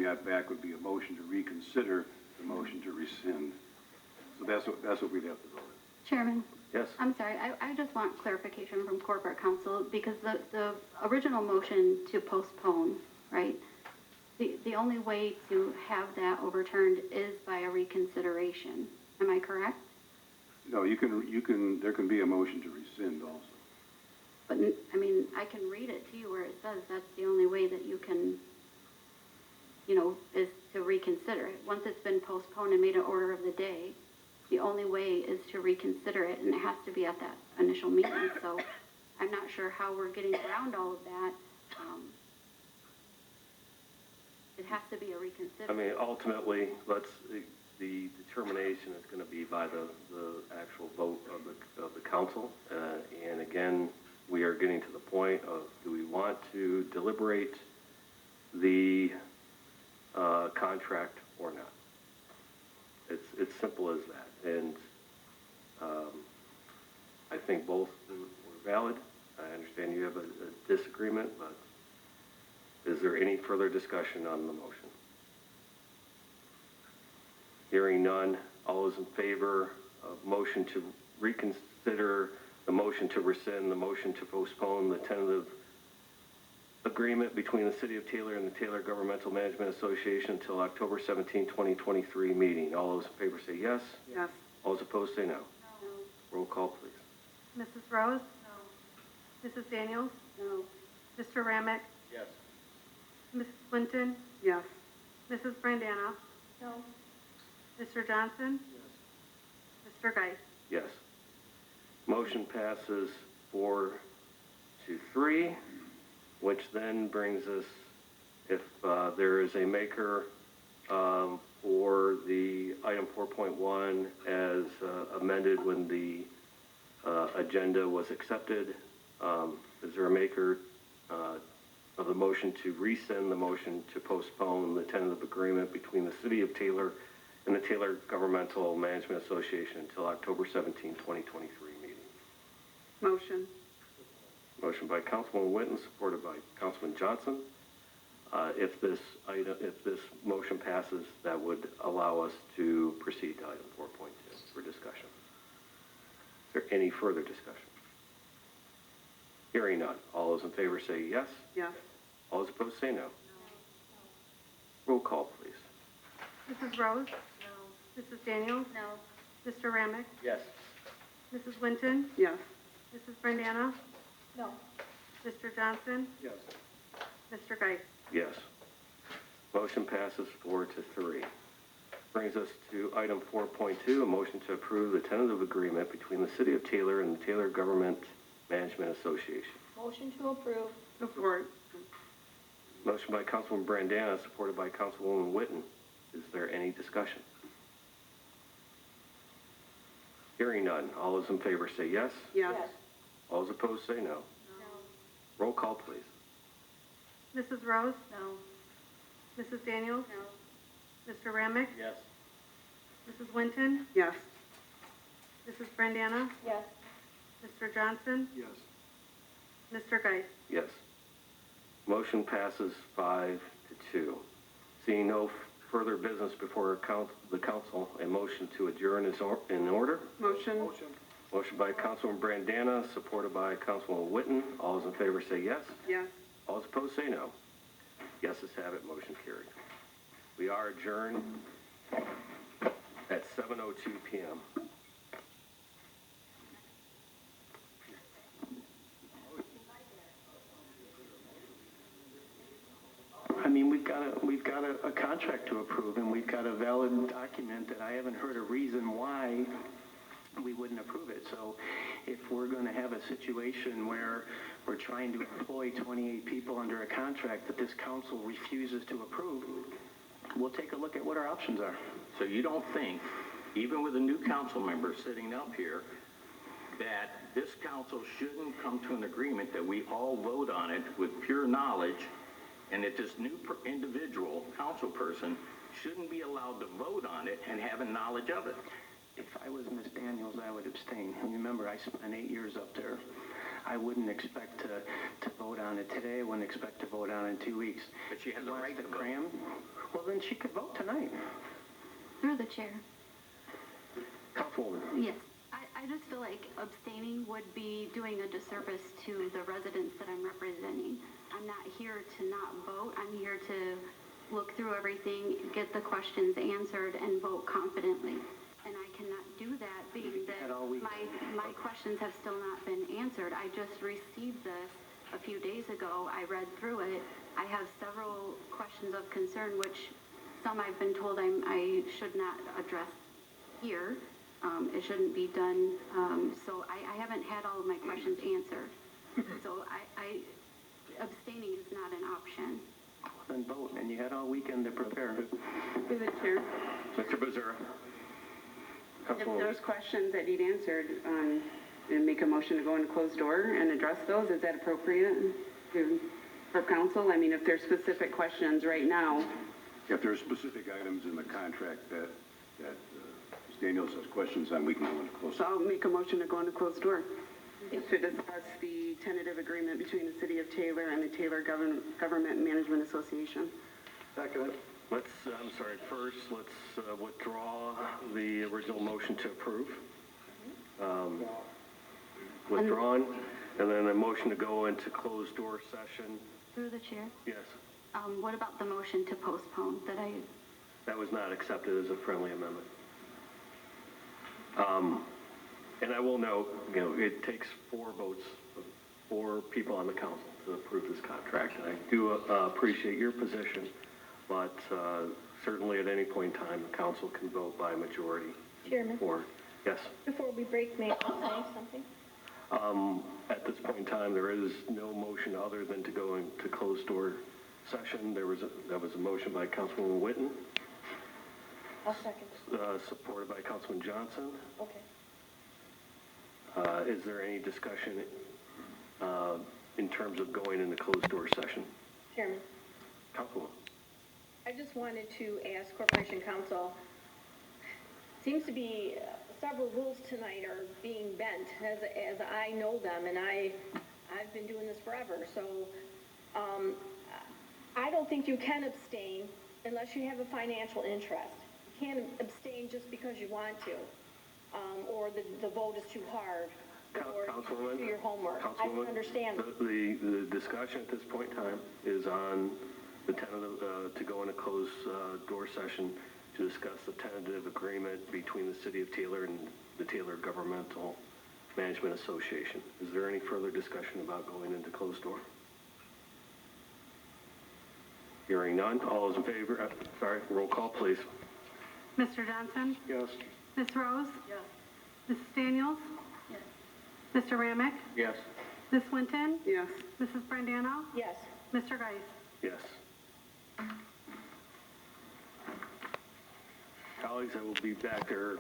that back would be a motion to reconsider the motion to rescind. So that's what we'd have to vote on. Chairman? Yes? I'm sorry, I just want clarification from corporate counsel because the original motion to postpone, right? The only way to have that overturned is by a reconsideration. Am I correct? No, there can be a motion to rescind also. But, I mean, I can read it to you where it says that's the only way that you can, you know, is to reconsider it. Once it's been postponed and made an order of the day, the only way is to reconsider it, and it has to be at that initial meeting. So I'm not sure how we're getting around all of that. It has to be a reconsideration. I mean, ultimately, the determination is going to be by the actual vote of the council. And again, we are getting to the point of, do we want to deliberate the contract or not? It's simple as that. And I think both were valid. I understand you have a disagreement, but is there any further discussion on the motion? Hearing none, all those in favor of motion to reconsider, the motion to rescind, the motion to postpone the tentative agreement between the City of Taylor and the Taylor Governmental Management Association until October 17, 2023 meeting. All those in favor say yes. Yes. All those opposed say no. No. Roll call, please. Mrs. Rose? No. Mrs. Daniels? No. Mr. Ramick? Yes. Mrs. Clinton? Yes. Mrs. Brandana? No. Mr. Johnson? Yes. Mr. Geis? Yes. Motion passes 4-3, which then brings us, if there is a maker for the item 4.1 as amended when the agenda was accepted, is there a maker of the motion to rescind the motion to postpone the tentative agreement between the City of Taylor and the Taylor Governmental Management Association until October 17, 2023 meeting? Motion. Motion by Councilwoman Witten, supported by Councilman Johnson. If this motion passes, that would allow us to proceed to item 4.2 for discussion. Is there any further discussion? Hearing none. All those in favor say yes. Yes. All those opposed say no. Roll call, please. Mrs. Rose? No. Mrs. Daniels? No. Mr. Ramick? Yes. Mrs. Winton? Yes. Mrs. Brandana? No. Mr. Johnson? Yes. Mr. Geis? Yes. Motion passes 4-3. Brings us to item 4.2, a motion to approve the tentative agreement between the City of Taylor and the Taylor Government Management Association. Motion to approve. Support. Motion by Councilwoman Brandana, supported by Councilwoman Witten. Is there any discussion? Hearing none. All those in favor say yes. Yes. All those opposed say no. No. Roll call, please. Mrs. Rose? No. Mrs. Daniels? No. Mr. Ramick? Yes. Mrs. Winton? Yes. Mrs. Brandana? Yes. Mr. Johnson? Yes. Mr. Geis? Yes. Motion passes 5-2. Seeing no further business before the council, a motion to adjourn is in order. Motion. Motion by Councilwoman Brandana, supported by Councilwoman Witten. All those in favor say yes. Yes. All those opposed say no. Yeses have it. Motion carried. We are adjourned at 7:02 p.m. I mean, we've got a contract to approve, and we've got a valid document that I haven't heard a reason why we wouldn't approve it. So if we're going to have a situation where we're trying to employ 28 people under a contract that this council refuses to approve, we'll take a look at what our options are. So you don't think, even with a new council member sitting up here, that this council shouldn't come to an agreement that we all vote on it with pure knowledge, and that this new individual council person shouldn't be allowed to vote on it and having knowledge of it? If I was Ms. Daniels, I would abstain. And remember, I spent 8 years up there. I wouldn't expect to vote on it today. I wouldn't expect to vote on it in 2 weeks. But she has a Wants right to vote. cram? Well, then she could vote tonight. Through the chair. Councilwoman? Yes. I just feel like abstaining would be doing a disservice to the residents that I'm representing. I'm not here to not vote. I'm here to look through everything, get the questions answered, and vote confidently. And I cannot do that, being that my questions have still not been answered. I just received this a few days ago. I read through it. I have several questions of concern, which some I've been told I should not address here. It shouldn't be done. So I haven't had all of my questions answered. So abstaining is not an option. Then vote, and you had all weekend to prepare. Through the chair, Mr. Becerra? if Councilwoman? there's questions that need answered, and make a motion to go into closed door and address those, is that appropriate for council? I mean, if there's specific questions right now, If there are specific items in the contract that Ms. Daniels has questions on, we can go into closed. so I'll make a motion to go into closed door to discuss the tentative agreement between the City of Taylor and the Taylor Government Management Association. Second. First, let's withdraw the original motion to approve. Withdrawn, and then a motion to go into closed door session. Through the chair. Yes, What about the motion to postpone that that was not accepted as a friendly amendment. And I will note, it takes 4 votes, 4 people on the council to approve this contract. And I do appreciate your position, but certainly at any point in time, the council can vote by majority. Chairman, Yes. before we break, may I say something? At this point in time, there is no motion other than to go into closed door session. That was a motion by Councilwoman Witten, I'll second. supported by Councilman Johnson. Okay. Is there any discussion in terms of going into closed door session? Chairman, Councilwoman? I just wanted to ask Corporation Counsel, seems to be several rules tonight are being bent as I know them, and I've been doing this forever, so I don't think you can abstain unless you have a financial interest. You can't abstain just because you want to, or the vote is too hard, or Councilwoman? do your homework. I don't understand. The discussion at this point in time is on the tentative, to go into closed door session to discuss the tentative agreement between the City of Taylor and the Taylor Governmental Management Association. Is there any further discussion about going into closed door? Hearing none, all those in favor, roll call, please. Mr. Johnson? Yes. Ms. Rose? Yes. Mrs. Daniels? Yes. Mr. Ramick? Yes. Ms. Winton? Yes. Mrs. Brandano? Yes. Mr. Geis? Yes. Colleagues, I will be back there